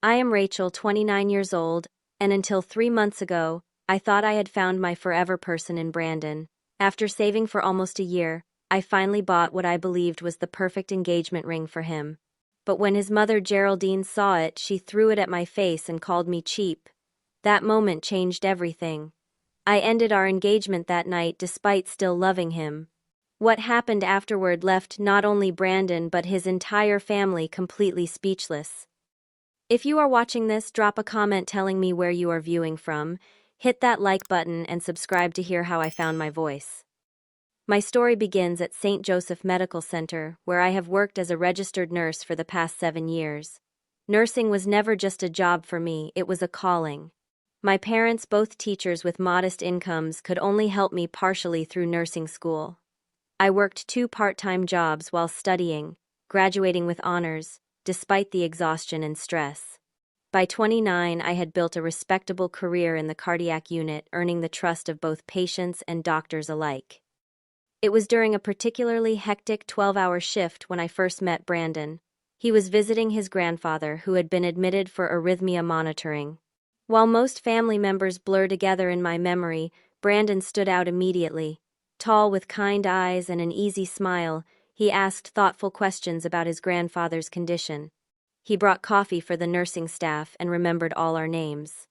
I am Rachel, 29 years old, and until 3 months ago, I thought I had found my forever person in Brandon. After saving for almost a year, I finally bought what I believed was the perfect engagement ring for him. But when his mother Geraldine saw it, she threw it at my face and called me cheap. That moment changed everything. I ended our engagement that night despite still loving him. What happened afterward left not only Brandon but his entire family completely speechless. If you are watching this, drop a comment telling me where you are viewing from, hit that like button and subscribe to hear how I found my voice. My story begins at St. Joseph Medical Center, where I have worked as a registered nurse for the past 7 years. Nursing was never just a job for me, it was a calling. My parents, both teachers with modest incomes, could only help me partially through nursing school. I worked 2 part-time jobs while studying, graduating with honors, despite the exhaustion and stress. By 29, I had built a respectable career in the cardiac unit, earning the trust of both patients and doctors alike. It was during a particularly hectic 12-hour shift when I first met Brandon. He was visiting his grandfather, who had been admitted for arrhythmia monitoring. While most family members blur together in my memory, Brandon stood out immediately. Tall with kind eyes and an easy smile, he asked thoughtful questions about his grandfather's condition. He brought coffee for the nursing staff and remembered all our names.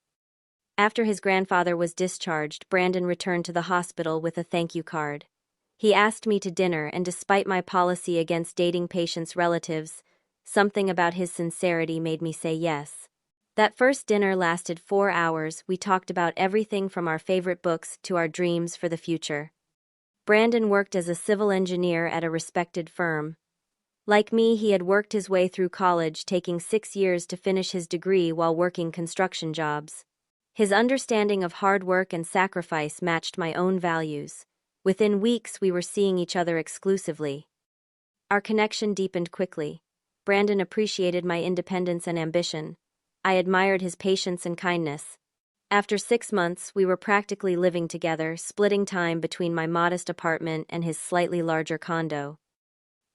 After his grandfather was discharged, Brandon returned to the hospital with a thank you card. He asked me to dinner, and despite my policy against dating patients' relatives, something about his sincerity made me say yes. That first dinner lasted 4 hours. We talked about everything from our favorite books to our dreams for the future. Brandon worked as a civil engineer at a respected firm. Like me, he had worked his way through college, taking 6 years to finish his degree while working construction jobs. His understanding of hard work and sacrifice matched my own values. Within weeks, we were seeing each other exclusively. Our connection deepened quickly. Brandon appreciated my independence and ambition. I admired his patience and kindness. After 6 months, we were practically living together, splitting time between my modest apartment and his slightly larger condo.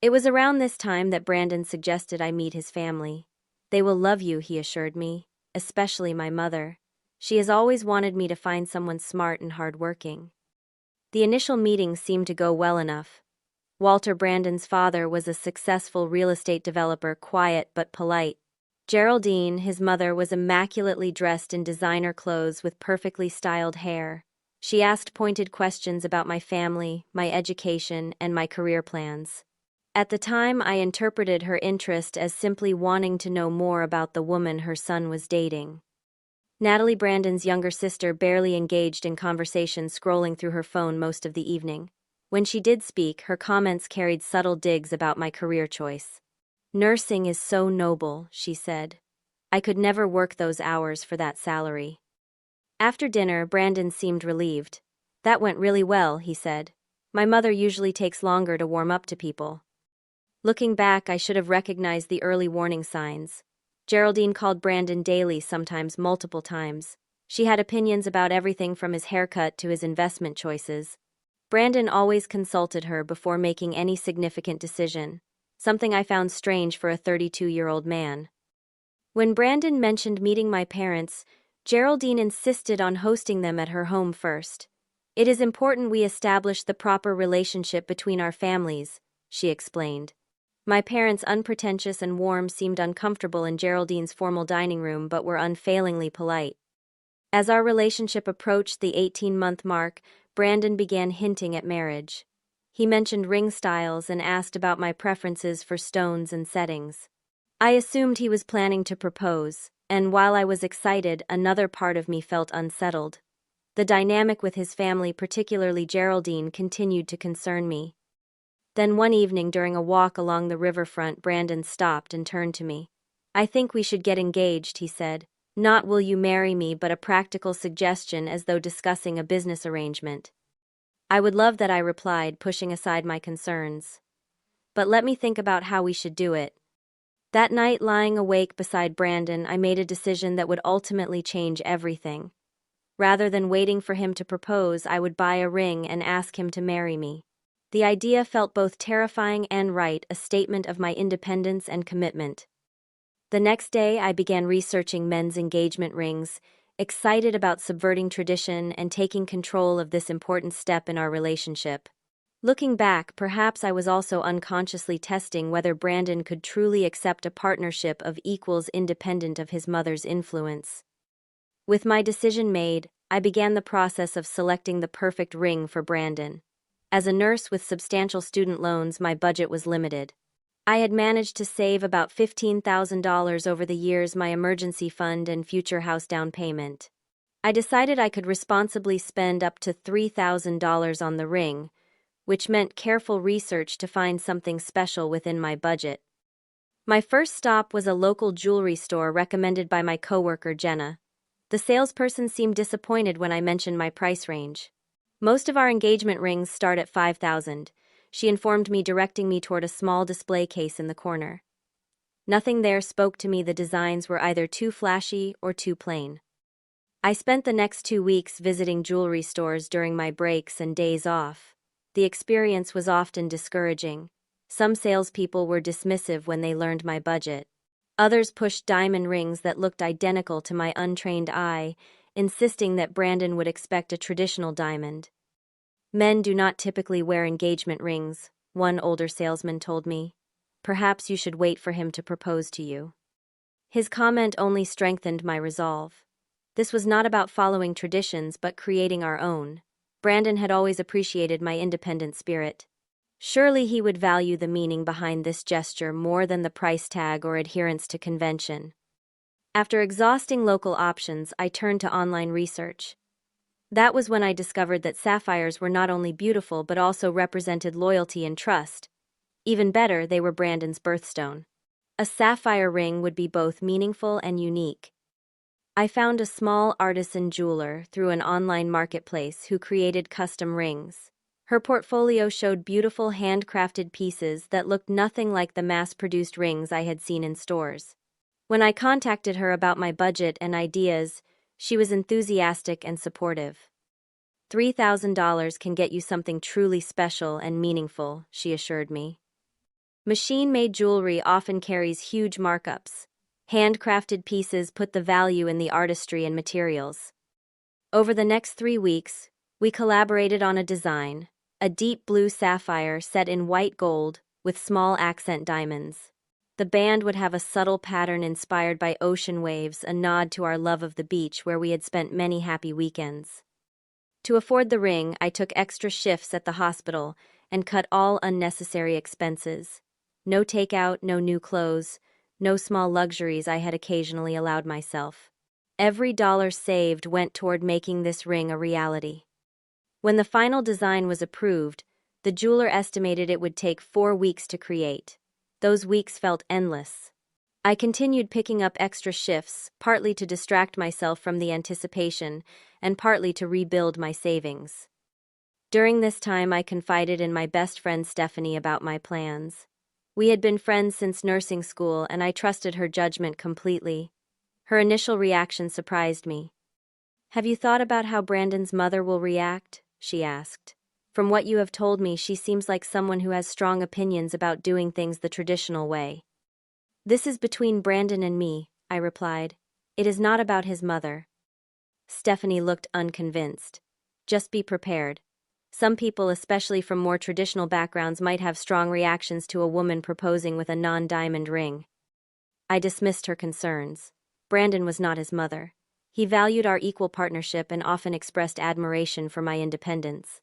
It was around this time that Brandon suggested I meet his family. They will love you, he assured me, especially my mother. She has always wanted me to find someone smart and hardworking. The initial meeting seemed to go well enough. Walter, Brandon's father, was a successful real estate developer, quiet but polite. Geraldine, his mother, was immaculately dressed in designer clothes with perfectly styled hair. She asked pointed questions about my family, my education, and my career plans. At the time, I interpreted her interest as simply wanting to know more about the woman her son was dating. Natalie, Brandon's younger sister, barely engaged in conversation, scrolling through her phone most of the evening. When she did speak, her comments carried subtle digs about my career choice. "Nursing is so noble," she said. "I could never work those hours for that salary." After dinner, Brandon seemed relieved. "That went really well," he said. "My mother usually takes longer to warm up to people." Looking back, I should have recognized the early warning signs. Geraldine called Brandon daily, sometimes multiple times. She had opinions about everything from his haircut to his investment choices. Brandon always consulted her before making any significant decision, something I found strange for a 32-year-old man. When Brandon mentioned meeting my parents, Geraldine insisted on hosting them at her home first. "It is important we establish the proper relationship between our families," she explained. My parents, unpretentious and warm, seemed uncomfortable in Geraldine's formal dining room but were unfailingly polite. As our relationship approached the 18-month mark, Brandon began hinting at marriage. He mentioned ring styles and asked about my preferences for stones and settings. I assumed he was planning to propose, and while I was excited, another part of me felt unsettled. The dynamic with his family, particularly Geraldine, continued to concern me. Then one evening during a walk along the riverfront, Brandon stopped and turned to me. "I think we should get engaged," he said. "Not will you marry me, but a practical suggestion, as though discussing a business arrangement." "I would love that," I replied, pushing aside my concerns. "But let me think about how we should do it." That night, lying awake beside Brandon, I made a decision that would ultimately change everything. Rather than waiting for him to propose, I would buy a ring and ask him to marry me. The idea felt both terrifying and right, a statement of my independence and commitment. The next day, I began researching men's engagement rings, excited about subverting tradition and taking control of this important step in our relationship. Looking back, perhaps I was also unconsciously testing whether Brandon could truly accept a partnership of equals independent of his mother's influence. With my decision made, I began the process of selecting the perfect ring for Brandon. As a nurse with substantial student loans, my budget was limited. I had managed to save about $15,000 over the years, my emergency fund and future house down payment. I decided I could responsibly spend up to $3,000 on the ring, which meant careful research to find something special within my budget. My first stop was a local jewelry store recommended by my coworker Jenna. The salesperson seemed disappointed when I mentioned my price range. Most of our engagement rings start at $5,000, she informed me, directing me toward a small display case in the corner. Nothing there spoke to me. The designs were either too flashy or too plain. I spent the next 2 weeks visiting jewelry stores during my breaks and days off. The experience was often discouraging. Some salespeople were dismissive when they learned my budget. Others pushed diamond rings that looked identical to my untrained eye, insisting that Brandon would expect a traditional diamond. Men do not typically wear engagement rings, one older salesman told me. Perhaps you should wait for him to propose to you. His comment only strengthened my resolve. This was not about following traditions but creating our own. Brandon had always appreciated my independent spirit. Surely he would value the meaning behind this gesture more than the price tag or adherence to convention. After exhausting local options, I turned to online research. That was when I discovered that sapphires were not only beautiful but also represented loyalty and trust. Even better, they were Brandon's birthstone. A sapphire ring would be both meaningful and unique. I found a small artisan jeweler through an online marketplace who created custom rings. Her portfolio showed beautiful handcrafted pieces that looked nothing like the mass-produced rings I had seen in stores. When I contacted her about my budget and ideas, she was enthusiastic and supportive. $3,000 can get you something truly special and meaningful, she assured me. Machine-made jewelry often carries huge markups. Handcrafted pieces put the value in the artistry and materials. Over the next 3 weeks, we collaborated on a design, a deep blue sapphire set in white gold with small accent diamonds. The band would have a subtle pattern inspired by ocean waves, a nod to our love of the beach where we had spent many happy weekends. To afford the ring, I took extra shifts at the hospital and cut all unnecessary expenses. No takeout, no new clothes, no small luxuries I had occasionally allowed myself. Every dollar saved went toward making this ring a reality. When the final design was approved, the jeweler estimated it would take 4 weeks to create. Those weeks felt endless. I continued picking up extra shifts, partly to distract myself from the anticipation, and partly to rebuild my savings. During this time, I confided in my best friend Stephanie about my plans. We had been friends since nursing school, and I trusted her judgment completely. Her initial reaction surprised me. "Have you thought about how Brandon's mother will react?" she asked. "From what you have told me, she seems like someone who has strong opinions about doing things the traditional way." "This is between Brandon and me," I replied. "It is not about his mother." Stephanie looked unconvinced. "Just be prepared. Some people, especially from more traditional backgrounds, might have strong reactions to a woman proposing with a non-diamond ring." I dismissed her concerns. Brandon was not his mother. He valued our equal partnership and often expressed admiration for my independence.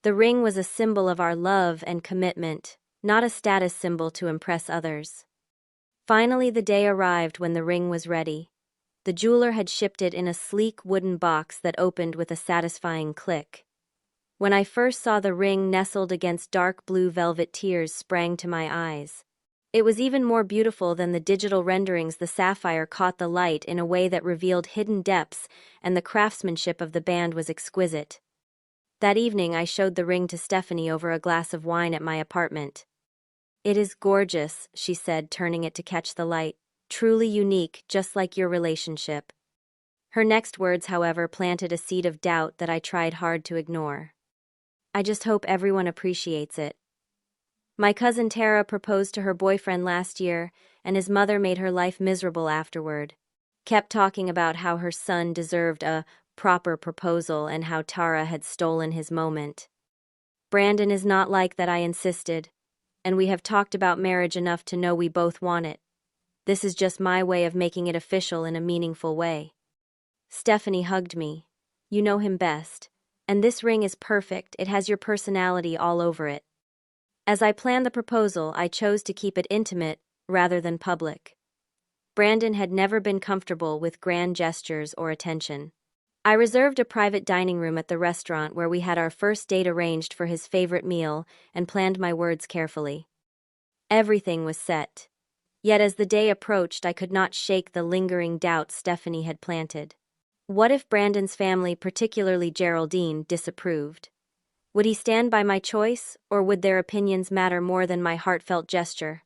The ring was a symbol of our love and commitment, not a status symbol to impress others. Finally, the day arrived when the ring was ready. The jeweler had shipped it in a sleek wooden box that opened with a satisfying click. When I first saw the ring nestled against dark blue velvet, tears sprang to my eyes. It was even more beautiful than the digital renderings. The sapphire caught the light in a way that revealed hidden depths, and the craftsmanship of the band was exquisite. That evening, I showed the ring to Stephanie over a glass of wine at my apartment. "It is gorgeous," she said, turning it to catch the light. "Truly unique, just like your relationship." Her next words, however, planted a seed of doubt that I tried hard to ignore. "I just hope everyone appreciates it." My cousin Tara proposed to her boyfriend last year, and his mother made her life miserable afterward. Kept talking about how her son deserved a proper proposal and how Tara had stolen his moment. Brandon is not like that, I insisted, and we have talked about marriage enough to know we both want it. This is just my way of making it official in a meaningful way. Stephanie hugged me. You know him best. And this ring is perfect, it has your personality all over it. As I planned the proposal, I chose to keep it intimate rather than public. Brandon had never been comfortable with grand gestures or attention. I reserved a private dining room at the restaurant where we had our first date arranged for his favorite meal and planned my words carefully. Everything was set. Yet as the day approached, I could not shake the lingering doubts Stephanie had planted. What if Brandon's family, particularly Geraldine, disapproved? Would he stand by my choice, or would their opinions matter more than my heartfelt gesture?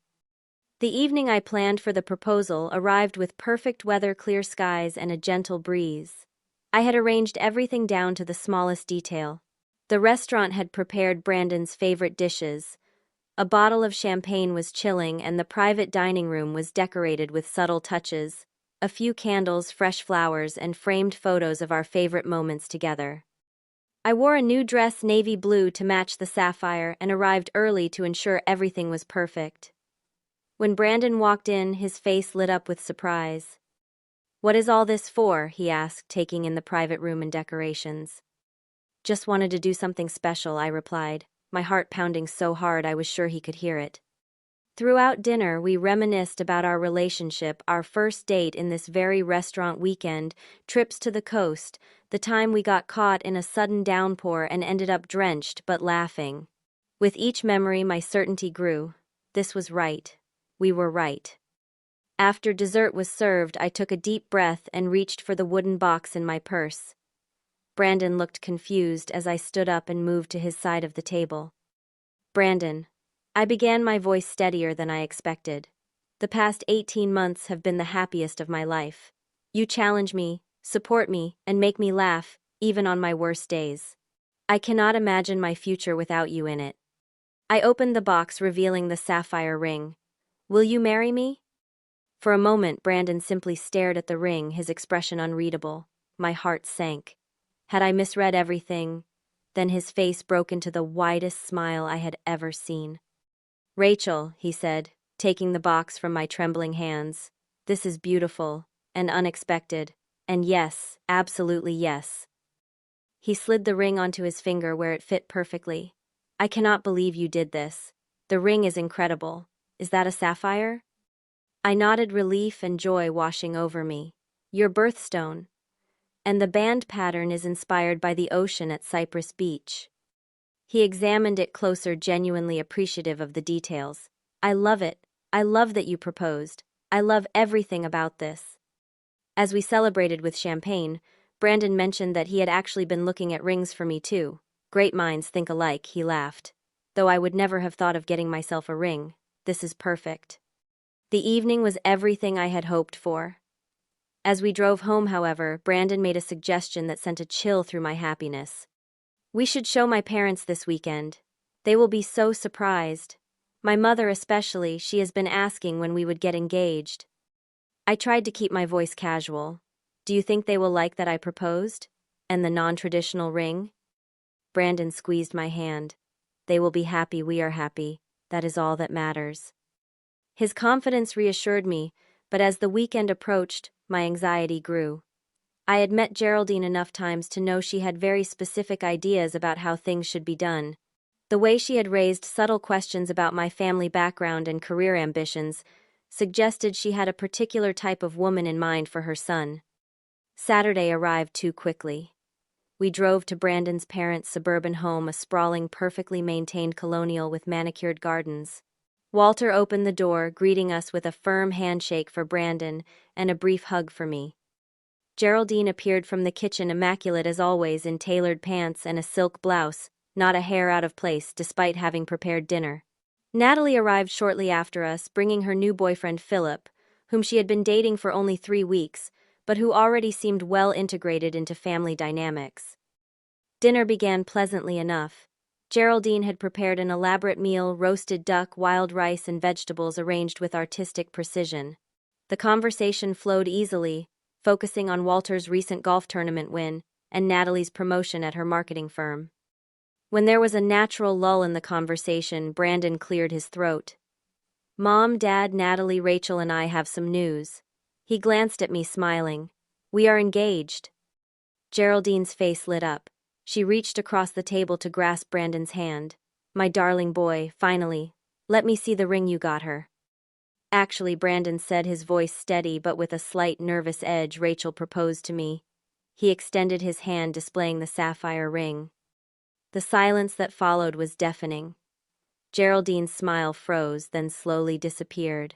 The evening I planned for the proposal arrived with perfect weather, clear skies, and a gentle breeze. I had arranged everything down to the smallest detail. The restaurant had prepared Brandon's favorite dishes. A bottle of champagne was chilling, and the private dining room was decorated with subtle touches, a few candles, fresh flowers, and framed photos of our favorite moments together. I wore a new dress, navy blue, to match the sapphire, and arrived early to ensure everything was perfect. When Brandon walked in, his face lit up with surprise. "What is all this for?" he asked, taking in the private room and decorations. "Just wanted to do something special," I replied, my heart pounding so hard I was sure he could hear it. Throughout dinner, we reminisced about our relationship, our first date in this very restaurant weekend, trips to the coast, the time we got caught in a sudden downpour and ended up drenched but laughing. With each memory, my certainty grew. This was right. We were right. After dessert was served, I took a deep breath and reached for the wooden box in my purse. Brandon looked confused as I stood up and moved to his side of the table. "Brandon," I began, my voice steadier than I expected. "The past 18 months have been the happiest of my life. You challenge me, support me, and make me laugh, even on my worst days. I cannot imagine my future without you in it." I opened the box, revealing the sapphire ring. "Will you marry me?" For a moment, Brandon simply stared at the ring, his expression unreadable. My heart sank. Had I misread everything? Then his face broke into the widest smile I had ever seen. "Rachel," he said, taking the box from my trembling hands, "this is beautiful and unexpected, and yes, absolutely yes." He slid the ring onto his finger where it fit perfectly. "I cannot believe you did this. The ring is incredible. Is that a sapphire?" I nodded, relief and joy washing over me. "Your birthstone. And the band pattern is inspired by the ocean at Cypress Beach." He examined it closer, genuinely appreciative of the details. "I love it. I love that you proposed. I love everything about this." As we celebrated with champagne, Brandon mentioned that he had actually been looking at rings for me too. "Great minds think alike," he laughed. "Though I would never have thought of getting myself a ring. This is perfect." The evening was everything I had hoped for. As we drove home, however, Brandon made a suggestion that sent a chill through my happiness. "We should show my parents this weekend. They will be so surprised. My mother especially, she has been asking when we would get engaged." I tried to keep my voice casual. "Do you think they will like that I proposed? And the non-traditional ring?" Brandon squeezed my hand. "They will be happy, we are happy. That is all that matters." His confidence reassured me, but as the weekend approached, my anxiety grew. I had met Geraldine enough times to know she had very specific ideas about how things should be done. The way she had raised subtle questions about my family background and career ambitions suggested she had a particular type of woman in mind for her son. Saturday arrived too quickly. We drove to Brandon's parents' suburban home, a sprawling, perfectly maintained colonial with manicured gardens. Walter opened the door, greeting us with a firm handshake for Brandon and a brief hug for me. Geraldine appeared from the kitchen, immaculate as always, in tailored pants and a silk blouse, not a hair out of place despite having prepared dinner. Natalie arrived shortly after us, bringing her new boyfriend Philip, whom she had been dating for only 3 weeks, but who already seemed well integrated into family dynamics. Dinner began pleasantly enough. Geraldine had prepared an elaborate meal: roasted duck, wild rice, and vegetables arranged with artistic precision. The conversation flowed easily, focusing on Walter's recent golf tournament win and Natalie's promotion at her marketing firm. When there was a natural lull in the conversation, Brandon cleared his throat. "Mom, Dad, Natalie, Rachel, and I have some news." He glanced at me, smiling. "We are engaged." Geraldine's face lit up. She reached across the table to grasp Brandon's hand. "My darling boy, finally. Let me see the ring you got her." "Actually," Brandon said, his voice steady but with a slight nervous edge, "Rachel proposed to me." He extended his hand, displaying the sapphire ring. The silence that followed was deafening. Geraldine's smile froze, then slowly disappeared.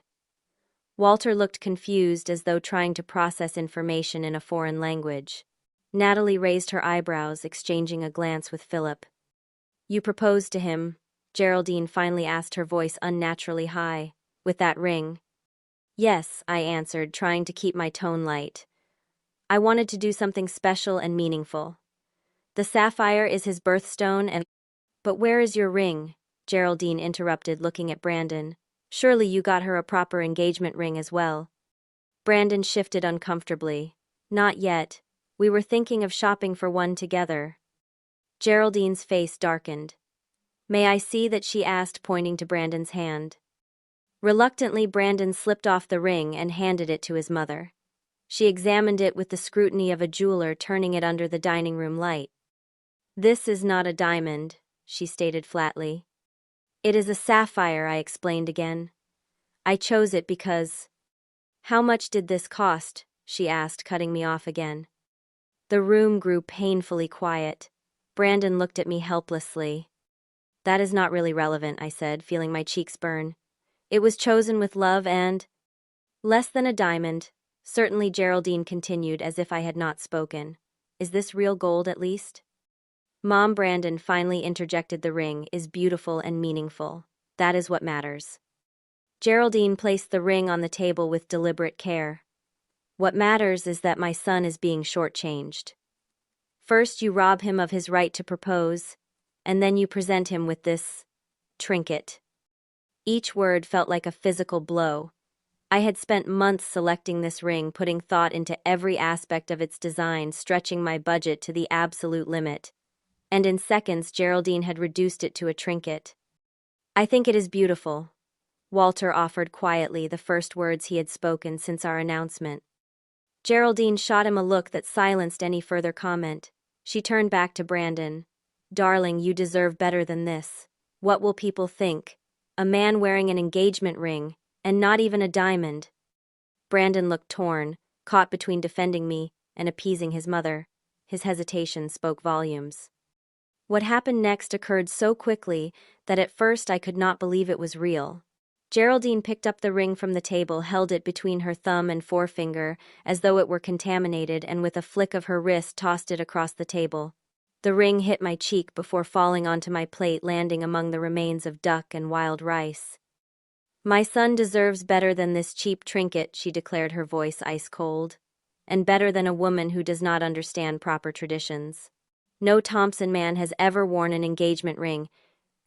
Walter looked confused, as though trying to process information in a foreign language. Natalie raised her eyebrows, exchanging a glance with Philip. "You proposed to him?" Geraldine finally asked, her voice unnaturally high. "With that ring?" "Yes," I answered, trying to keep my tone light. "I wanted to do something special and meaningful. The sapphire is his birthstone and—" "But where is your ring?" Geraldine interrupted, looking at Brandon. "Surely you got her a proper engagement ring as well." Brandon shifted uncomfortably. "Not yet. We were thinking of shopping for one together." Geraldine's face darkened. "May I see that?" she asked, pointing to Brandon's hand. Reluctantly, Brandon slipped off the ring and handed it to his mother. She examined it with the scrutiny of a jeweler, turning it under the dining room light. "This is not a diamond," she stated flatly. "It is a sapphire," I explained again. "I chose it because—" "How much did this cost?" she asked, cutting me off again. The room grew painfully quiet. Brandon looked at me helplessly. "That is not really relevant," I said, feeling my cheeks burn. "It was chosen with love and—" "Less than a diamond." "Certainly," Geraldine continued, as if I had not spoken. "Is this real gold, at least?" "Mom," Brandon finally interjected, "the ring is beautiful and meaningful. That is what matters." Geraldine placed the ring on the table with deliberate care. "What matters is that my son is being shortchanged. First you rob him of his right to propose, and then you present him with this trinket." Each word felt like a physical blow. I had spent months selecting this ring, putting thought into every aspect of its design, stretching my budget to the absolute limit. And in seconds, Geraldine had reduced it to a trinket. "I think it is beautiful," Walter offered quietly, the first words he had spoken since our announcement. Geraldine shot him a look that silenced any further comment. She turned back to Brandon. "Darling, you deserve better than this. What will people think? A man wearing an engagement ring, and not even a diamond." Brandon looked torn, caught between defending me and appeasing his mother. His hesitation spoke volumes. What happened next occurred so quickly that at first I could not believe it was real. Geraldine picked up the ring from the table, held it between her thumb and forefinger as though it were contaminated, and with a flick of her wrist tossed it across the table. The ring hit my cheek before falling onto my plate, landing among the remains of duck and wild rice. "My son deserves better than this cheap trinket," she declared, her voice ice cold. "And better than a woman who does not understand proper traditions. No Thompson man has ever worn an engagement ring,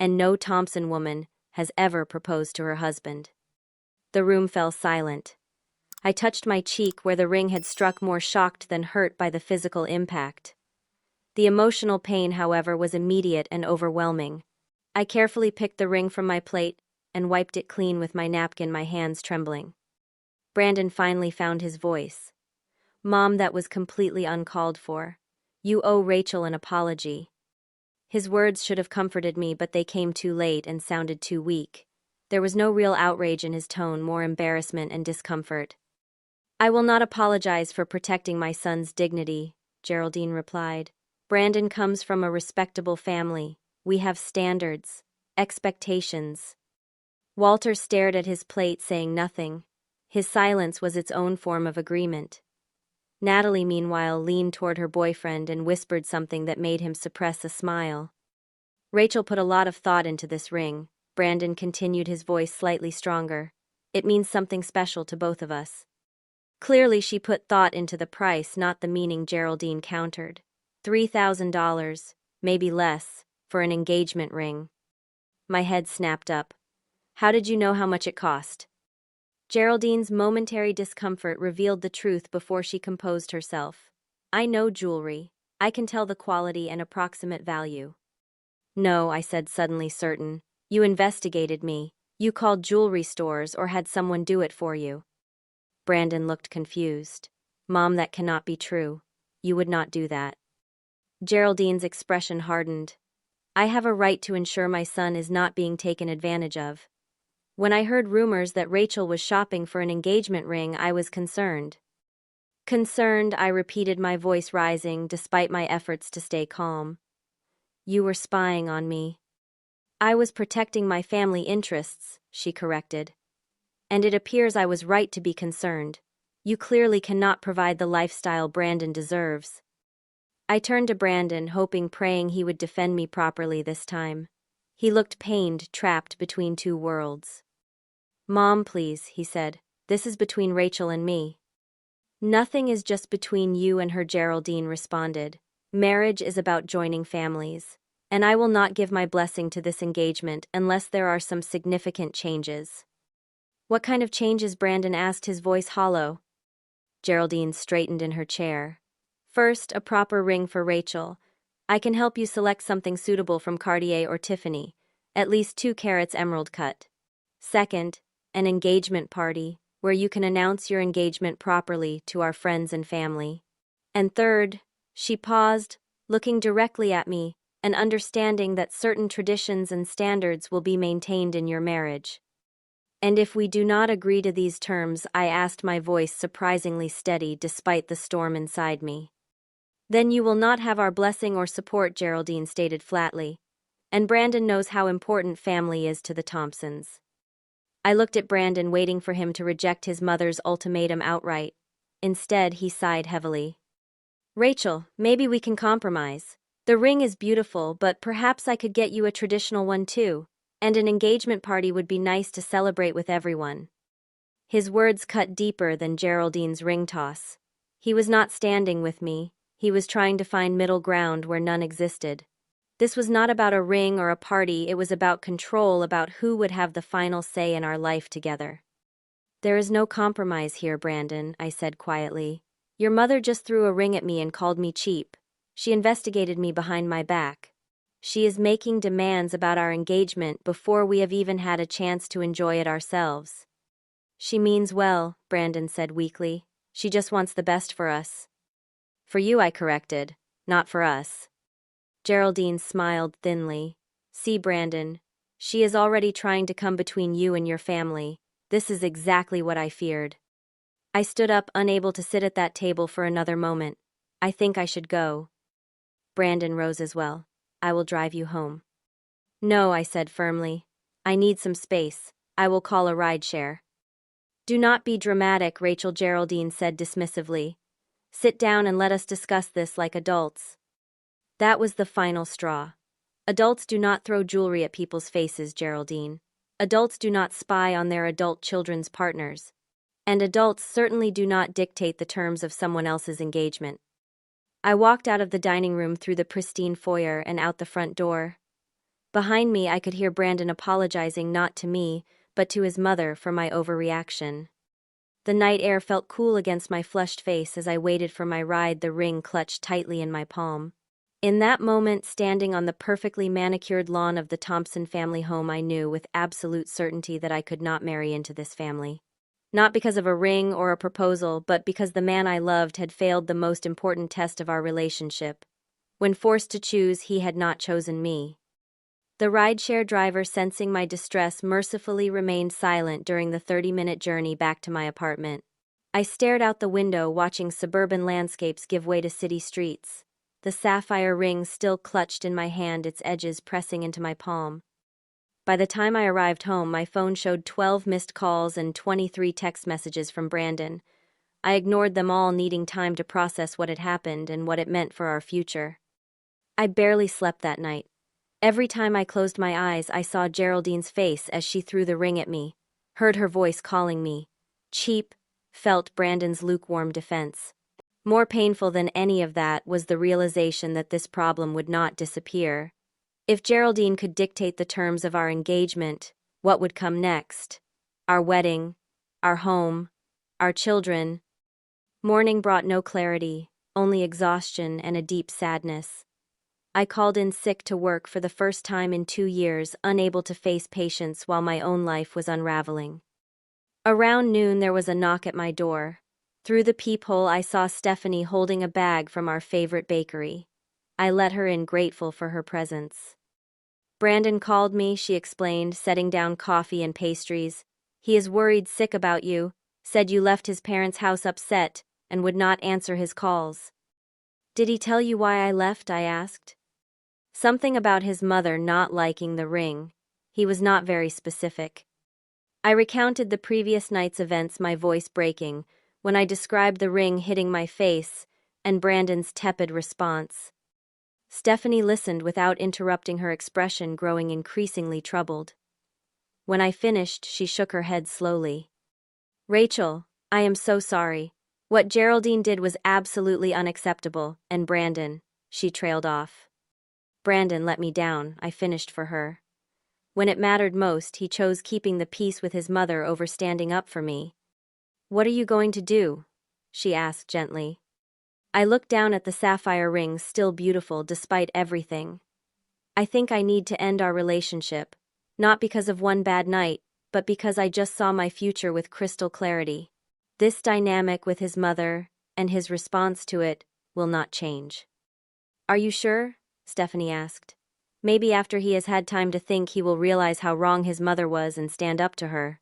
and no Thompson woman has ever proposed to her husband." The room fell silent. I touched my cheek where the ring had struck, more shocked than hurt by the physical impact. The emotional pain, however, was immediate and overwhelming. I carefully picked the ring from my plate and wiped it clean with my napkin, my hands trembling. Brandon finally found his voice. "Mom, that was completely uncalled for. You owe Rachel an apology." His words should have comforted me, but they came too late and sounded too weak. There was no real outrage in his tone, more embarrassment and discomfort. "I will not apologize for protecting my son's dignity," Geraldine replied. "Brandon comes from a respectable family. We have standards, expectations." Walter stared at his plate, saying nothing. His silence was its own form of agreement. Natalie, meanwhile, leaned toward her boyfriend and whispered something that made him suppress a smile. "Rachel put a lot of thought into this ring," Brandon continued, his voice slightly stronger. "It means something special to both of us." "Clearly she put thought into the price, not the meaning," Geraldine countered. $3,000, maybe less. for an engagement ring. My head snapped up. How did you know how much it cost? Geraldine's momentary discomfort revealed the truth before she composed herself. I know jewelry. I can tell the quality and approximate value. No, I said, suddenly certain. You investigated me. You called jewelry stores or had someone do it for you. Brandon looked confused. Mom, that cannot be true. You would not do that. Geraldine's expression hardened. I have a right to ensure my son is not being taken advantage of. When I heard rumors that Rachel was shopping for an engagement ring, I was concerned. Concerned, I repeated, my voice rising despite my efforts to stay calm. You were spying on me. I was protecting my family interests, she corrected. And it appears I was right to be concerned. You clearly cannot provide the lifestyle Brandon deserves. I turned to Brandon, hoping, praying he would defend me properly this time. He looked pained, trapped between two worlds. Mom, please, he said. This is between Rachel and me. Nothing is just between you and her, Geraldine responded. Marriage is about joining families. And I will not give my blessing to this engagement unless there are some significant changes. What kind of changes? Brandon asked, his voice hollow. Geraldine straightened in her chair. First, a proper ring for Rachel. I can help you select something suitable from Cartier or Tiffany, at least 2 carats emerald cut. Second, an engagement party, where you can announce your engagement properly to our friends and family. And third, she paused, looking directly at me, and understanding that certain traditions and standards will be maintained in your marriage. And if we do not agree to these terms, I asked, my voice surprisingly steady despite the storm inside me. Then you will not have our blessing or support, Geraldine stated flatly. And Brandon knows how important family is to the Thompsons. I looked at Brandon, waiting for him to reject his mother's ultimatum outright. Instead, he sighed heavily. Rachel, maybe we can compromise. The ring is beautiful, but perhaps I could get you a traditional one too, and an engagement party would be nice to celebrate with everyone. His words cut deeper than Geraldine's ring toss. He was not standing with me, he was trying to find middle ground where none existed. This was not about a ring or a party, it was about control, about who would have the final say in our life together. There is no compromise here, Brandon, I said quietly. Your mother just threw a ring at me and called me cheap. She investigated me behind my back. She is making demands about our engagement before we have even had a chance to enjoy it ourselves. She means well, Brandon said weakly. She just wants the best for us. For you, I corrected, not for us. Geraldine smiled thinly. See, Brandon, she is already trying to come between you and your family. This is exactly what I feared. I stood up, unable to sit at that table for another moment. I think I should go. Brandon rose as well. I will drive you home. No, I said firmly. I need some space. I will call a rideshare. Do not be dramatic, Rachel, Geraldine said dismissively. Sit down and let us discuss this like adults. That was the final straw. Adults do not throw jewelry at people's faces, Geraldine. Adults do not spy on their adult children's partners. And adults certainly do not dictate the terms of someone else's engagement. I walked out of the dining room through the pristine foyer and out the front door. Behind me, I could hear Brandon apologizing not to me, but to his mother for my overreaction. The night air felt cool against my flushed face as I waited for my ride, the ring clutched tightly in my palm. In that moment, standing on the perfectly manicured lawn of the Thompson family home, I knew with absolute certainty that I could not marry into this family. Not because of a ring or a proposal, but because the man I loved had failed the most important test of our relationship. When forced to choose, he had not chosen me. The rideshare driver, sensing my distress, mercifully remained silent during the 30-minute journey back to my apartment. I stared out the window, watching suburban landscapes give way to city streets. The sapphire ring still clutched in my hand, its edges pressing into my palm. By the time I arrived home, my phone showed 12 missed calls and 23 text messages from Brandon. I ignored them all, needing time to process what had happened and what it meant for our future. I barely slept that night. Every time I closed my eyes, I saw Geraldine's face as she threw the ring at me, heard her voice calling me cheap, felt Brandon's lukewarm defense. More painful than any of that was the realization that this problem would not disappear. If Geraldine could dictate the terms of our engagement, what would come next? Our wedding, our home, our children. Morning brought no clarity, only exhaustion and a deep sadness. I called in sick to work for the first time in 2 years, unable to face patients while my own life was unraveling. Around noon there was a knock at my door. Through the peephole I saw Stephanie holding a bag from our favorite bakery. I let her in, grateful for her presence. Brandon called me, she explained, setting down coffee and pastries. He is worried sick about you, said you left his parents' house upset, and would not answer his calls. Did he tell you why I left? I asked. Something about his mother not liking the ring. He was not very specific. I recounted the previous night's events, my voice breaking, when I described the ring hitting my face, and Brandon's tepid response. Stephanie listened without interrupting, her expression growing increasingly troubled. When I finished, she shook her head slowly. Rachel, I am so sorry. What Geraldine did was absolutely unacceptable, and Brandon, she trailed off. Brandon let me down, I finished for her. When it mattered most, he chose keeping the peace with his mother over standing up for me. What are you going to do? She asked gently. I looked down at the sapphire ring, still beautiful despite everything. I think I need to end our relationship, not because of one bad night, but because I just saw my future with crystal clarity. This dynamic with his mother, and his response to it, will not change. Are you sure? Stephanie asked. Maybe after he has had time to think, he will realize how wrong his mother was and stand up to her.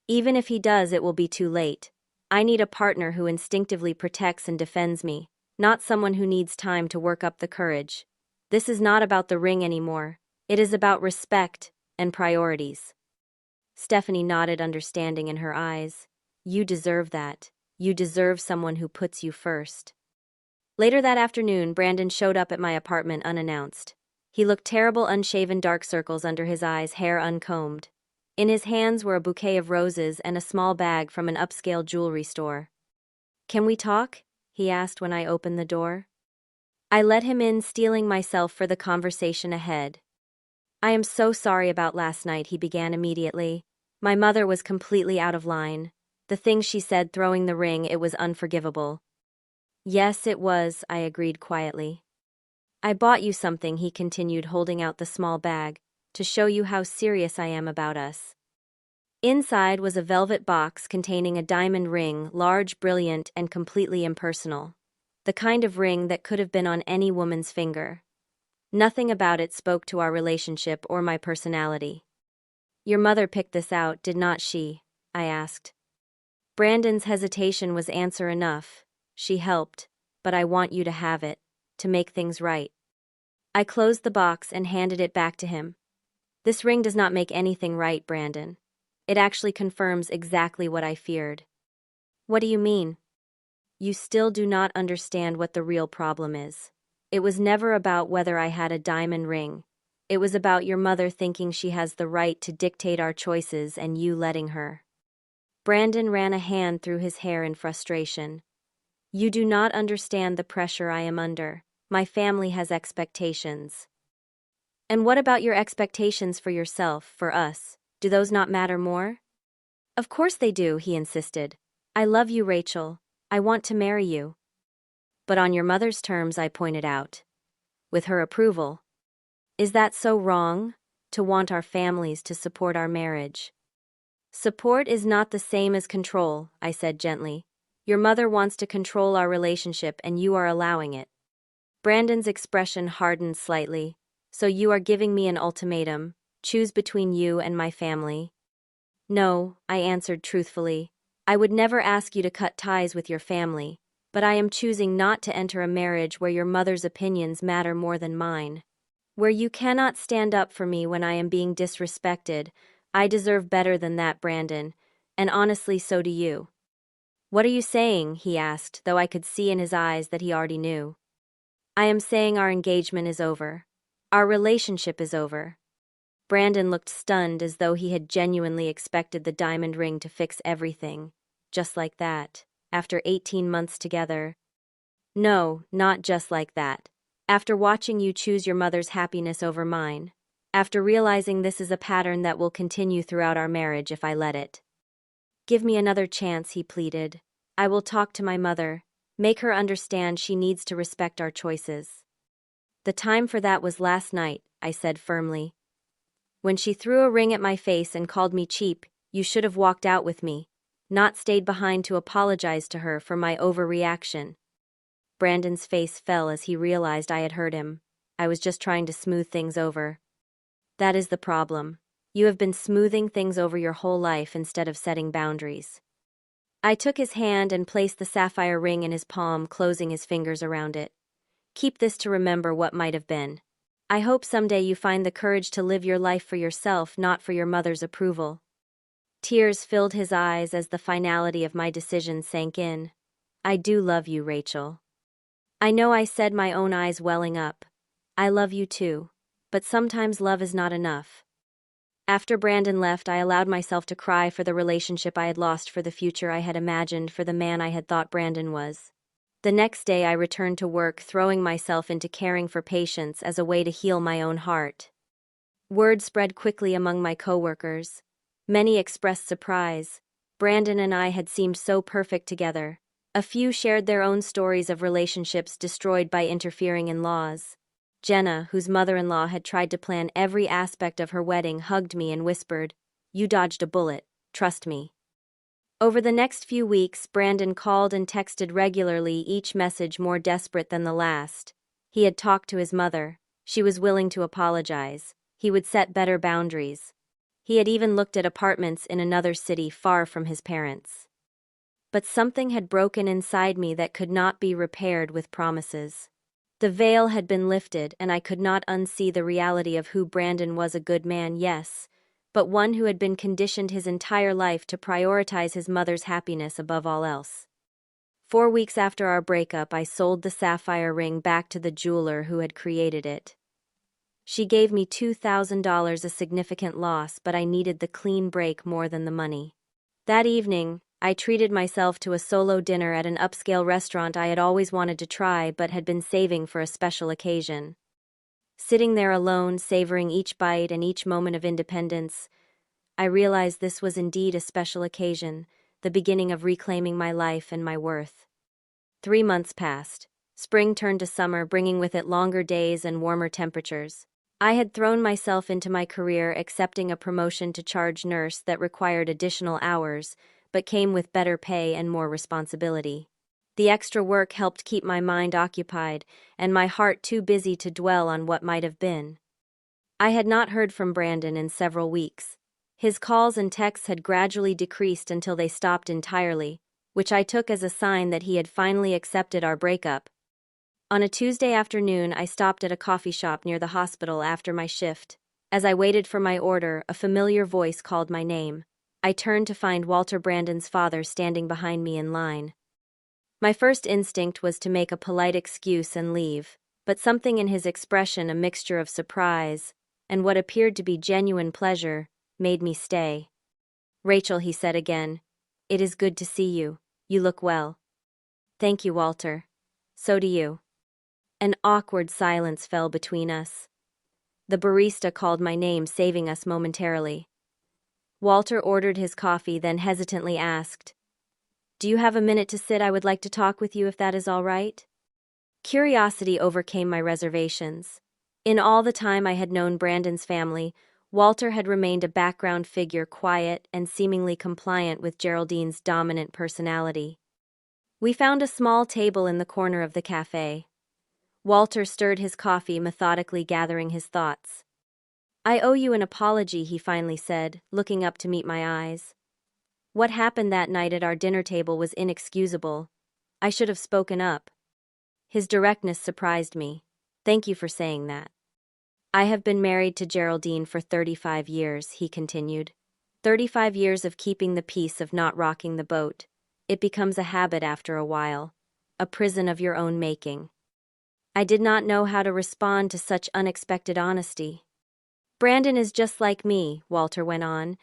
Even if he does, it will be too late. I need a partner who instinctively protects and defends me, not someone who needs time to work up the courage. This is not about the ring anymore. It is about respect and priorities. Stephanie nodded, understanding in her eyes. You deserve that. You deserve someone who puts you first. Later that afternoon, Brandon showed up at my apartment unannounced. He looked terrible, unshaven, dark circles under his eyes, hair uncombed. In his hands were a bouquet of roses and a small bag from an upscale jewelry store. Can we talk? He asked when I opened the door. I let him in, steeling myself for the conversation ahead. I am so sorry about last night, he began immediately. My mother was completely out of line. The things she said, throwing the ring, it was unforgivable. Yes, it was, I agreed quietly. I bought you something, he continued, holding out the small bag, to show you how serious I am about us. Inside was a velvet box containing a diamond ring, large, brilliant, and completely impersonal. The kind of ring that could have been on any woman's finger. Nothing about it spoke to our relationship or my personality. Your mother picked this out, did not she? I asked. Brandon's hesitation was answer enough. She helped, but I want you to have it, to make things right. I closed the box and handed it back to him. This ring does not make anything right, Brandon. It actually confirms exactly what I feared. What do you mean? You still do not understand what the real problem is. It was never about whether I had a diamond ring. It was about your mother thinking she has the right to dictate our choices and you letting her. Brandon ran a hand through his hair in frustration. You do not understand the pressure I am under. My family has expectations. And what about your expectations for yourself, for us? Do those not matter more? Of course they do, he insisted. I love you, Rachel. I want to marry you. But on your mother's terms, I pointed out. With her approval. Is that so wrong? To want our families to support our marriage? Support is not the same as control, I said gently. Your mother wants to control our relationship and you are allowing it. Brandon's expression hardened slightly. So you are giving me an ultimatum, choose between you and my family? No, I answered truthfully. I would never ask you to cut ties with your family, but I am choosing not to enter a marriage where your mother's opinions matter more than mine. Where you cannot stand up for me when I am being disrespected. I deserve better than that, Brandon, and honestly, so do you. What are you saying? He asked, though I could see in his eyes that he already knew. I am saying our engagement is over. Our relationship is over. Brandon looked stunned, as though he had genuinely expected the diamond ring to fix everything. Just like that. After 18 months together. No, not just like that. After watching you choose your mother's happiness over mine. After realizing this is a pattern that will continue throughout our marriage if I let it. Give me another chance, he pleaded. I will talk to my mother, make her understand she needs to respect our choices. The time for that was last night, I said firmly. When she threw a ring at my face and called me cheap, you should have walked out with me, not stayed behind to apologize to her for my overreaction. Brandon's face fell as he realized I had hurt him. I was just trying to smooth things over. That is the problem. You have been smoothing things over your whole life instead of setting boundaries. I took his hand and placed the sapphire ring in his palm, closing his fingers around it. Keep this to remember what might have been. I hope someday you find the courage to live your life for yourself, not for your mother's approval. Tears filled his eyes as the finality of my decision sank in. I do love you, Rachel. I know, I said, my own eyes welling up. I love you too, but sometimes love is not enough. After Brandon left, I allowed myself to cry for the relationship I had lost, for the future I had imagined, for the man I had thought Brandon was. The next day I returned to work, throwing myself into caring for patients as a way to heal my own heart. Word spread quickly among my coworkers. Many expressed surprise. Brandon and I had seemed so perfect together. A few shared their own stories of relationships destroyed by interfering in-laws. Jenna, whose mother-in-law had tried to plan every aspect of her wedding, hugged me and whispered, "You dodged a bullet, trust me." Over the next few weeks, Brandon called and texted regularly, each message more desperate than the last. He had talked to his mother. She was willing to apologize. He would set better boundaries. He had even looked at apartments in another city far from his parents. But something had broken inside me that could not be repaired with promises. The veil had been lifted, and I could not unsee the reality of who Brandon was. A good man, yes, but one who had been conditioned his entire life to prioritize his mother's happiness above all else. 4 weeks after our breakup, I sold the sapphire ring back to the jeweler who had created it. She gave me $2,000, a significant loss, but I needed the clean break more than the money. That evening, I treated myself to a solo dinner at an upscale restaurant I had always wanted to try but had been saving for a special occasion. Sitting there alone, savoring each bite and each moment of independence, I realized this was indeed a special occasion, the beginning of reclaiming my life and my worth. 3 months passed. Spring turned to summer, bringing with it longer days and warmer temperatures. I had thrown myself into my career, accepting a promotion to charge nurse that required additional hours, but came with better pay and more responsibility. The extra work helped keep my mind occupied, and my heart too busy to dwell on what might have been. I had not heard from Brandon in several weeks. His calls and texts had gradually decreased until they stopped entirely, which I took as a sign that he had finally accepted our breakup. On a Tuesday afternoon, I stopped at a coffee shop near the hospital after my shift. As I waited for my order, a familiar voice called my name. I turned to find Walter, Brandon's father, standing behind me in line. My first instinct was to make a polite excuse and leave, but something in his expression, a mixture of surprise and what appeared to be genuine pleasure, made me stay. "Rachel," he said again, "it is good to see you. You look well." "Thank you, Walter. So do you." An awkward silence fell between us. The barista called my name, saving us momentarily. Walter ordered his coffee, then hesitantly asked, "Do you have a minute to sit? I would like to talk with you, if that is all right." Curiosity overcame my reservations. In all the time I had known Brandon's family, Walter had remained a background figure, quiet and seemingly compliant with Geraldine's dominant personality. We found a small table in the corner of the cafe. Walter stirred his coffee, methodically gathering his thoughts. "I owe you an apology," he finally said, looking up to meet my eyes. "What happened that night at our dinner table was inexcusable. I should have spoken up." His directness surprised me. "Thank you for saying that." "I have been married to Geraldine for 35 years, he continued. 35 years of keeping the peace, of not rocking the boat. It becomes a habit after a while, a prison of your own making." I did not know how to respond to such unexpected honesty. "Brandon is just like me," Walter went on.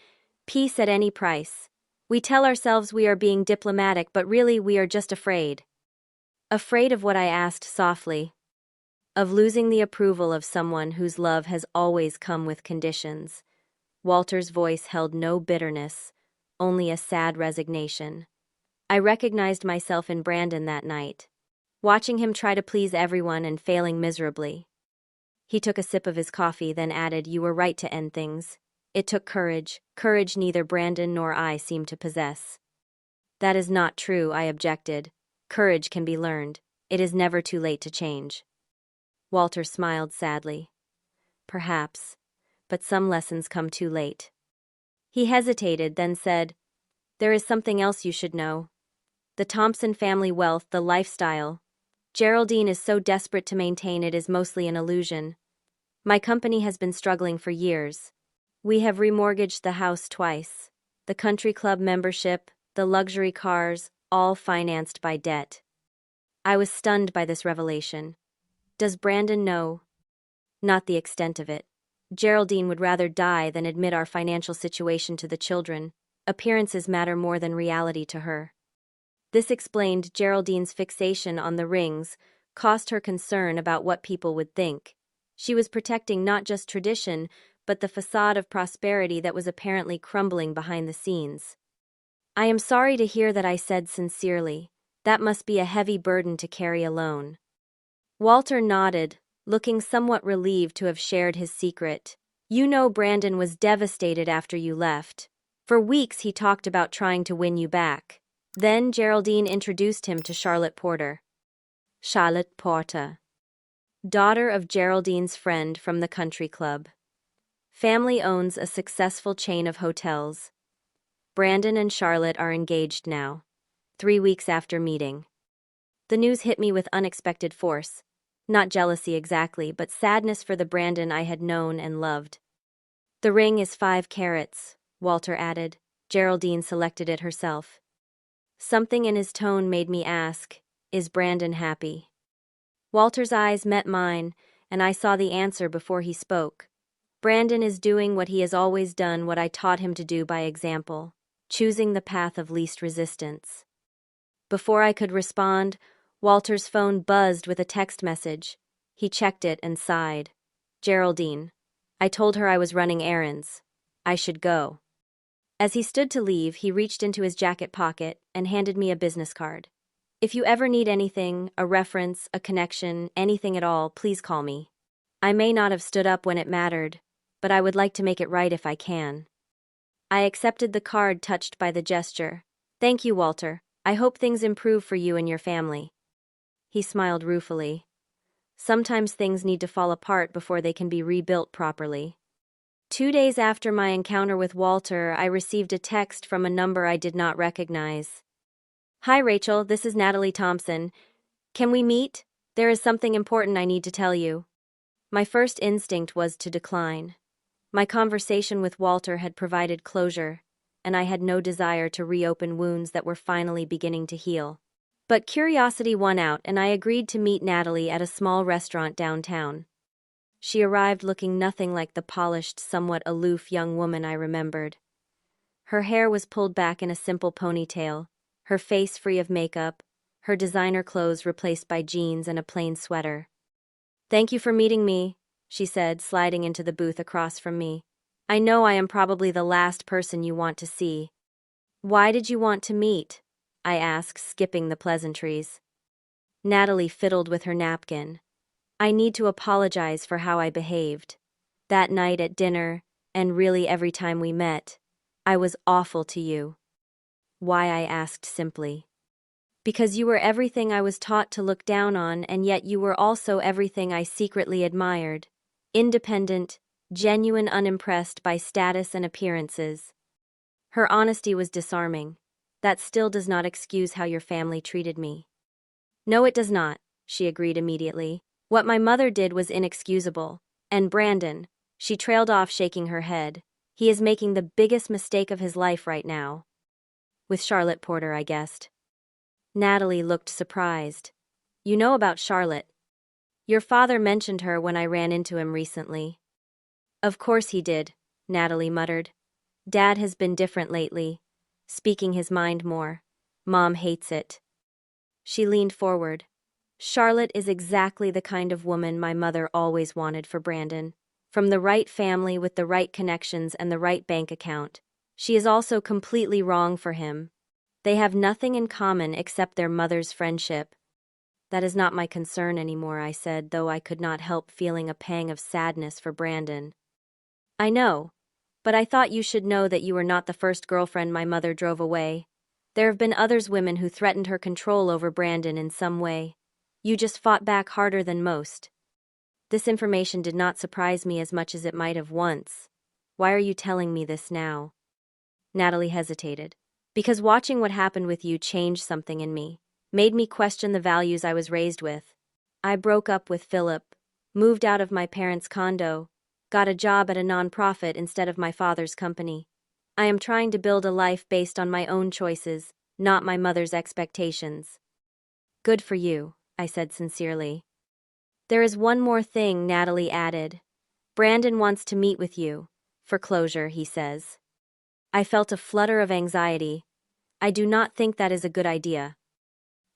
"Peace at any price. We tell ourselves we are being diplomatic, but really we are just afraid." "Afraid of what?" I asked softly. Of losing the approval of someone whose love has always come with conditions. Walter's voice held no bitterness, only a sad resignation. I recognized myself in Brandon that night, watching him try to please everyone and failing miserably. He took a sip of his coffee, then added, "You were right to end things. It took courage neither Brandon nor I seem to possess." "That is not true," I objected. "Courage can be learned. It is never too late to change." Walter smiled sadly. "Perhaps, but some lessons come too late." He hesitated, then said, "There is something else you should know. The Thompson family wealth, the lifestyle. Geraldine is so desperate to maintain it is mostly an illusion. My company has been struggling for years. We have remortgaged the house twice. The country club membership, the luxury cars, all financed by debt." I was stunned by this revelation. "Does Brandon know?" "Not the extent of it. Geraldine would rather die than admit our financial situation to the children. Appearances matter more than reality to her." This explained Geraldine's fixation on the rings, caused her concern about what people would think. She was protecting not just tradition, but the facade of prosperity that was apparently crumbling behind the scenes. "I am sorry to hear that," I said sincerely. "That must be a heavy burden to carry alone." Walter nodded, looking somewhat relieved to have shared his secret. "You know Brandon was devastated after you left. For weeks he talked about trying to win you back. Then Geraldine introduced him to Charlotte Porter." Charlotte Porter. Daughter of Geraldine's friend from the country club. Family owns a successful chain of hotels. Brandon and Charlotte are engaged now, 3 weeks after meeting. The news hit me with unexpected force. Not jealousy exactly, but sadness for the Brandon I had known and loved. "The ring is 5 carats, Walter added. "Geraldine selected it herself." Something in his tone made me ask, "Is Brandon happy?" Walter's eyes met mine, and I saw the answer before he spoke. "Brandon is doing what he has always done, what I taught him to do by example, choosing the path of least resistance." Before I could respond, Walter's phone buzzed with a text message. He checked it and sighed. "Geraldine. I told her I was running errands. I should go." As he stood to leave, he reached into his jacket pocket and handed me a business card. "If you ever need anything, a reference, a connection, anything at all, please call me. I may not have stood up when it mattered, but I would like to make it right if I can." I accepted the card, touched by the gesture. "Thank you, Walter. I hope things improve for you and your family." He smiled ruefully. "Sometimes things need to fall apart before they can be rebuilt properly." 2 days after my encounter with Walter, I received a text from a number I did not recognize. "Hi Rachel, this is Natalie Thompson. Can we meet? There is something important I need to tell you." My first instinct was to decline. My conversation with Walter had provided closure, and I had no desire to reopen wounds that were finally beginning to heal. But curiosity won out, and I agreed to meet Natalie at a small restaurant downtown. She arrived looking nothing like the polished, somewhat aloof young woman I remembered. Her hair was pulled back in a simple ponytail, her face free of makeup, her designer clothes replaced by jeans and a plain sweater. "Thank you for meeting me," she said, sliding into the booth across from me. "I know I am probably the last person you want to see." "Why did you want to meet?" I asked, skipping the pleasantries. Natalie fiddled with her napkin. "I need to apologize for how I behaved. That night at dinner, and really every time we met, I was awful to you." "Why?" I asked simply. "Because you were everything I was taught to look down on, and yet you were also everything I secretly admired. Independent, genuine, unimpressed by status and appearances." Her honesty was disarming. "That still does not excuse how your family treated me." "No, it does not," she agreed immediately. "What my mother did was inexcusable. And Brandon," she trailed off, shaking her head, "he is making the biggest mistake of his life right now." "With Charlotte Porter," I guessed. Natalie looked surprised. "You know about Charlotte? Your father mentioned her when I ran into him recently." "Of course he did," Natalie muttered. "Dad has been different lately, speaking his mind more. Mom hates it." She leaned forward. Charlotte is exactly the kind of woman my mother always wanted for Brandon. From the right family with the right connections and the right bank account. She is also completely wrong for him. They have nothing in common except their mother's friendship. That is not my concern anymore, I said, though I could not help feeling a pang of sadness for Brandon. I know. But I thought you should know that you were not the first girlfriend my mother drove away. There have been others women who threatened her control over Brandon in some way. You just fought back harder than most. This information did not surprise me as much as it might have once. Why are you telling me this now? Natalie hesitated. Because watching what happened with you changed something in me, made me question the values I was raised with. I broke up with Philip, moved out of my parents' condo, got a job at a nonprofit instead of my father's company. I am trying to build a life based on my own choices, not my mother's expectations. Good for you, I said sincerely. There is one more thing, Natalie added. Brandon wants to meet with you. For closure, he says. I felt a flutter of anxiety. I do not think that is a good idea.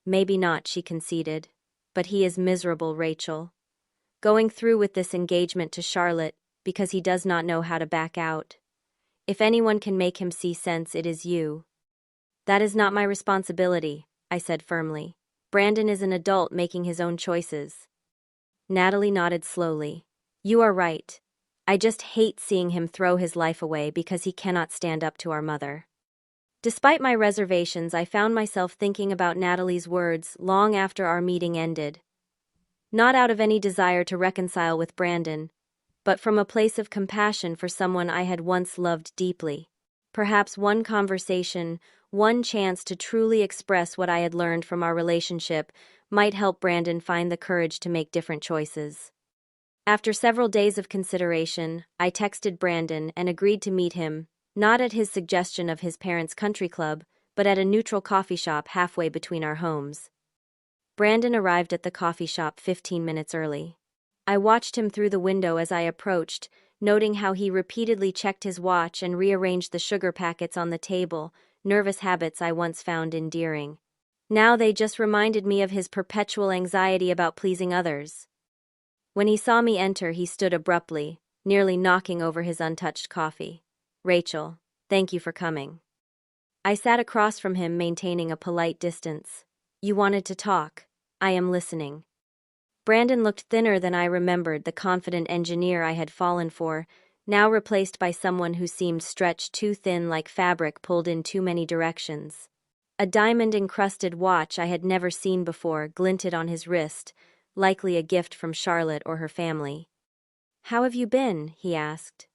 Maybe not, she conceded. But he is miserable, Rachel. Going through with this engagement to Charlotte because he does not know how to back out. If anyone can make him see sense, it is you. That is not my responsibility, I said firmly. Brandon is an adult making his own choices. Natalie nodded slowly. You are right. I just hate seeing him throw his life away because he cannot stand up to our mother. Despite my reservations, I found myself thinking about Natalie's words long after our meeting ended. Not out of any desire to reconcile with Brandon, but from a place of compassion for someone I had once loved deeply. Perhaps one conversation, one chance to truly express what I had learned from our relationship might help Brandon find the courage to make different choices. After several days of consideration, I texted Brandon and agreed to meet him, not at his suggestion of his parents' country club, but at a neutral coffee shop halfway between our homes. Brandon arrived at the coffee shop 15 minutes early. I watched him through the window as I approached, noting how he repeatedly checked his watch and rearranged the sugar packets on the table, nervous habits I once found endearing. Now they just reminded me of his perpetual anxiety about pleasing others. When he saw me enter, he stood abruptly, nearly knocking over his untouched coffee. Rachel, thank you for coming. I sat across from him, maintaining a polite distance. You wanted to talk. I am listening. Brandon looked thinner than I remembered, the confident engineer I had fallen for, now replaced by someone who seemed stretched too thin, like fabric pulled in too many directions. A diamond-encrusted watch I had never seen before glinted on his wrist, likely a gift from Charlotte or her family. How have you been? He asked.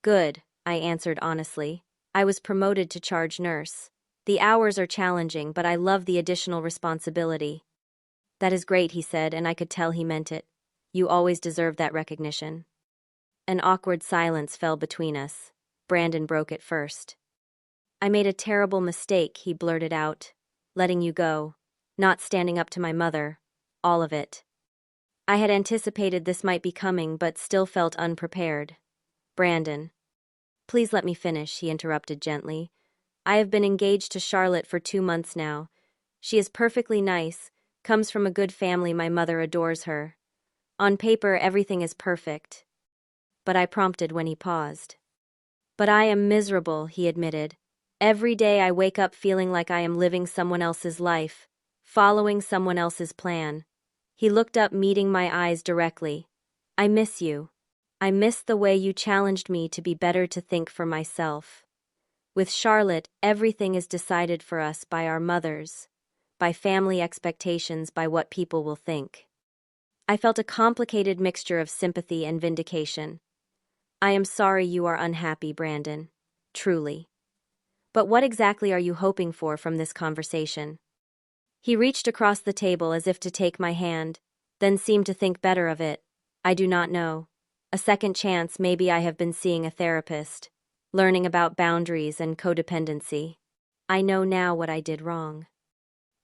Good, I answered honestly. I was promoted to charge nurse. The hours are challenging, but I love the additional responsibility. That is great, he said, and I could tell he meant it. You always deserve that recognition. An awkward silence fell between us. Brandon broke it first. I made a terrible mistake, he blurted out. Letting you go. Not standing up to my mother. All of it. I had anticipated this might be coming, but still felt unprepared. Brandon. Please let me finish, he interrupted gently. I have been engaged to Charlotte for 2 months now. She is perfectly nice, comes from a good family, my mother adores her. On paper, everything is perfect. But I prompted when he paused. But I am miserable, he admitted. Every day I wake up feeling like I am living someone else's life, following someone else's plan. He looked up, meeting my eyes directly. I miss you. I miss the way you challenged me to be better, to think for myself. With Charlotte, everything is decided for us by our mothers, by family expectations, by what people will think. I felt a complicated mixture of sympathy and vindication. I am sorry you are unhappy, Brandon. Truly. But what exactly are you hoping for from this conversation? He reached across the table as if to take my hand, then seemed to think better of it. I do not know. A second chance, maybe. I have been seeing a therapist, learning about boundaries and codependency. I know now what I did wrong.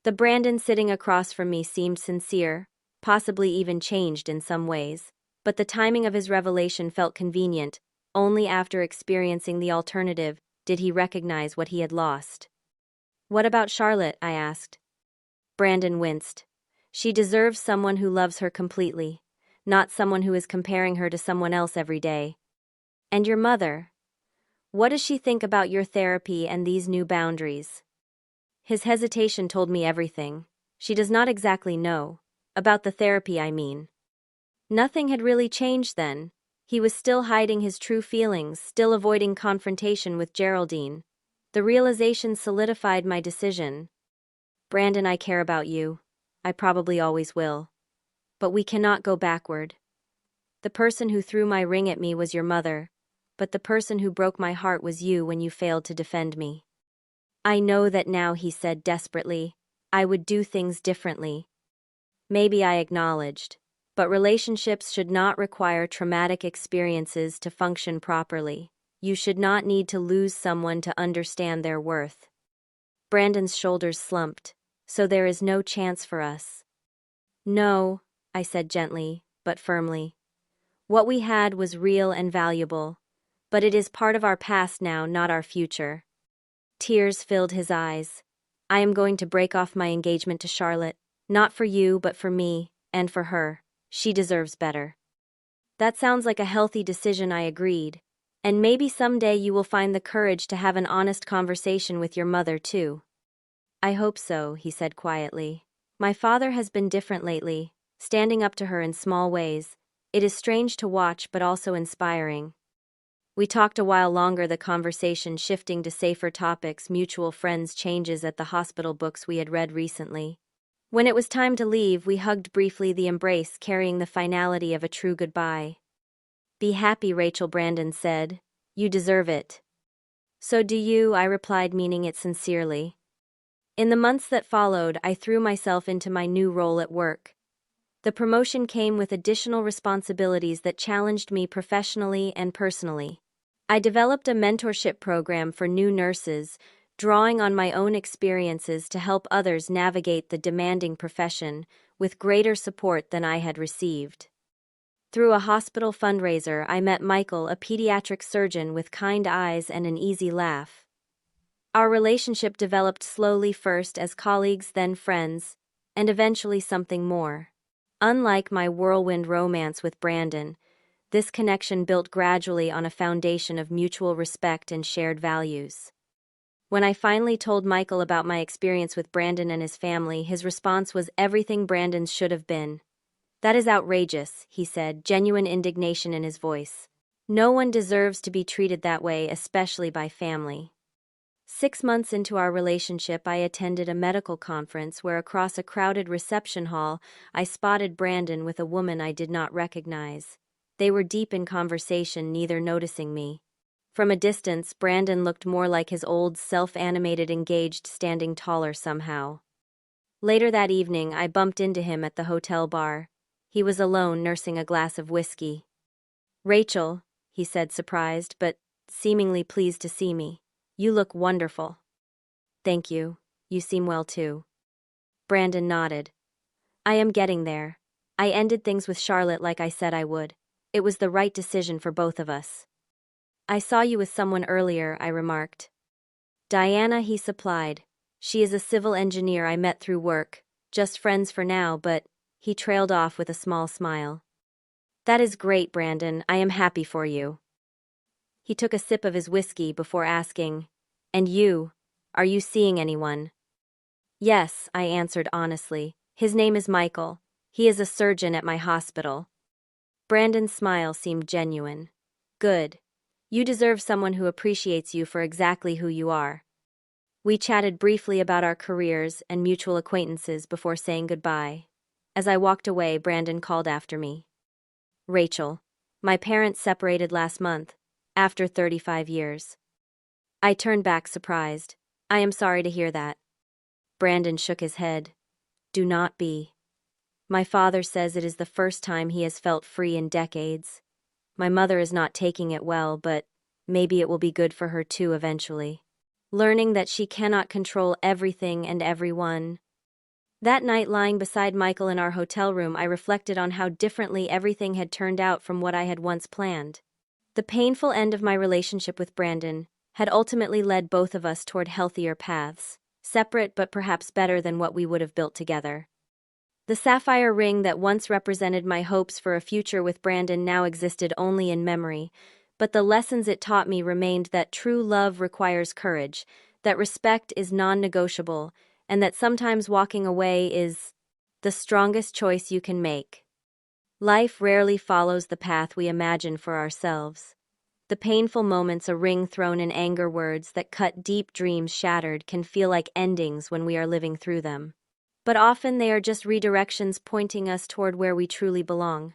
The Brandon sitting across from me seemed sincere, possibly even changed in some ways, but the timing of his revelation felt convenient. Only after experiencing the alternative did he recognize what he had lost. What about Charlotte? I asked. Brandon winced. She deserves someone who loves her completely, not someone who is comparing her to someone else every day. And your mother? What does she think about your therapy and these new boundaries? His hesitation told me everything. She does not exactly know. About the therapy, I mean. Nothing had really changed then. He was still hiding his true feelings, still avoiding confrontation with Geraldine. The realization solidified my decision. Brandon, I care about you. I probably always will. But we cannot go backward. The person who threw my ring at me was your mother, but the person who broke my heart was you when you failed to defend me. I know that now, he said desperately. I would do things differently. Maybe, I acknowledged. But relationships should not require traumatic experiences to function properly. You should not need to lose someone to understand their worth. Brandon's shoulders slumped. So there is no chance for us? No, I said gently, but firmly. What we had was real and valuable. But it is part of our past now, not our future. Tears filled his eyes. I am going to break off my engagement to Charlotte, not for you, but for me, and for her. She deserves better. That sounds like a healthy decision, I agreed. And maybe someday you will find the courage to have an honest conversation with your mother, too. I hope so, he said quietly. My father has been different lately, standing up to her in small ways. It is strange to watch, but also inspiring. We talked a while longer, the conversation shifting to safer topics, mutual friends, changes at the hospital, books we had read recently. When it was time to leave, we hugged briefly, the embrace carrying the finality of a true goodbye. Be happy, Rachel, Brandon said. You deserve it. So do you, I replied, meaning it sincerely. In the months that followed, I threw myself into my new role at work. The promotion came with additional responsibilities that challenged me professionally and personally. I developed a mentorship program for new nurses, drawing on my own experiences to help others navigate the demanding profession with greater support than I had received. Through a hospital fundraiser, I met Michael, a pediatric surgeon with kind eyes and an easy laugh. Our relationship developed slowly, first as colleagues, then friends, and eventually something more. Unlike my whirlwind romance with Brandon, this connection built gradually on a foundation of mutual respect and shared values. When I finally told Michael about my experience with Brandon and his family, his response was everything Brandon's should have been. That is outrageous, he said, genuine indignation in his voice. No one deserves to be treated that way, especially by family. 6 months into our relationship, I attended a medical conference where, across a crowded reception hall, I spotted Brandon with a woman I did not recognize. They were deep in conversation, neither noticing me. From a distance, Brandon looked more like his old, self-animated engaged, standing taller somehow. Later that evening, I bumped into him at the hotel bar. He was alone, nursing a glass of whiskey. Rachel, he said, surprised, but seemingly pleased to see me. You look wonderful. Thank you. You seem well too. Brandon nodded. I am getting there. I ended things with Charlotte like I said I would. It was the right decision for both of us. I saw you with someone earlier, I remarked. Diana, he supplied. She is a civil engineer I met through work. Just friends for now, but he trailed off with a small smile. That is great, Brandon. I am happy for you. He took a sip of his whiskey before asking, And you? Are you seeing anyone? Yes, I answered honestly. His name is Michael. He is a surgeon at my hospital. Brandon's smile seemed genuine. Good. You deserve someone who appreciates you for exactly who you are. We chatted briefly about our careers and mutual acquaintances before saying goodbye. As I walked away, Brandon called after me. Rachel, my parents separated last month, after 35 years. I turned back surprised. I am sorry to hear that. Brandon shook his head. Do not be. My father says it is the first time he has felt free in decades. My mother is not taking it well, but maybe it will be good for her too eventually. Learning that she cannot control everything and everyone. That night, lying beside Michael in our hotel room, I reflected on how differently everything had turned out from what I had once planned. The painful end of my relationship with Brandon had ultimately led both of us toward healthier paths, separate but perhaps better than what we would have built together. The sapphire ring that once represented my hopes for a future with Brandon now existed only in memory, but the lessons it taught me remained that true love requires courage, that respect is non-negotiable, and that sometimes walking away is the strongest choice you can make. Life rarely follows the path we imagine for ourselves. The painful moments a ring thrown in anger, words that cut deep, dreams shattered, can feel like endings when we are living through them. But often they are just redirections pointing us toward where we truly belong.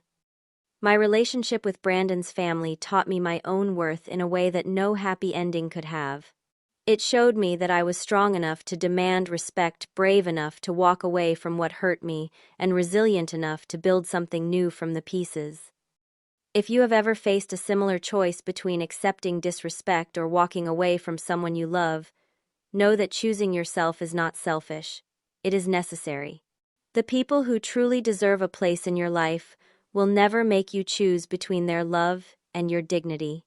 My relationship with Brandon's family taught me my own worth in a way that no happy ending could have. It showed me that I was strong enough to demand respect, brave enough to walk away from what hurt me, and resilient enough to build something new from the pieces. If you have ever faced a similar choice between accepting disrespect or walking away from someone you love, know that choosing yourself is not selfish. It is necessary. The people who truly deserve a place in your life will never make you choose between their love and your dignity.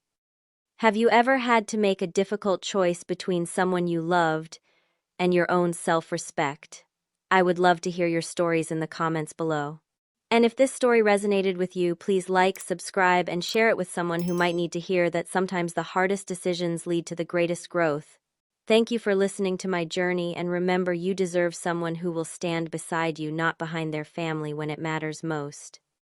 Have you ever had to make a difficult choice between someone you loved and your own self-respect? I would love to hear your stories in the comments below. And if this story resonated with you, please like, subscribe, and share it with someone who might need to hear that sometimes the hardest decisions lead to the greatest growth. Thank you for listening to my journey, and remember, you deserve someone who will stand beside you, not behind their family when it matters most.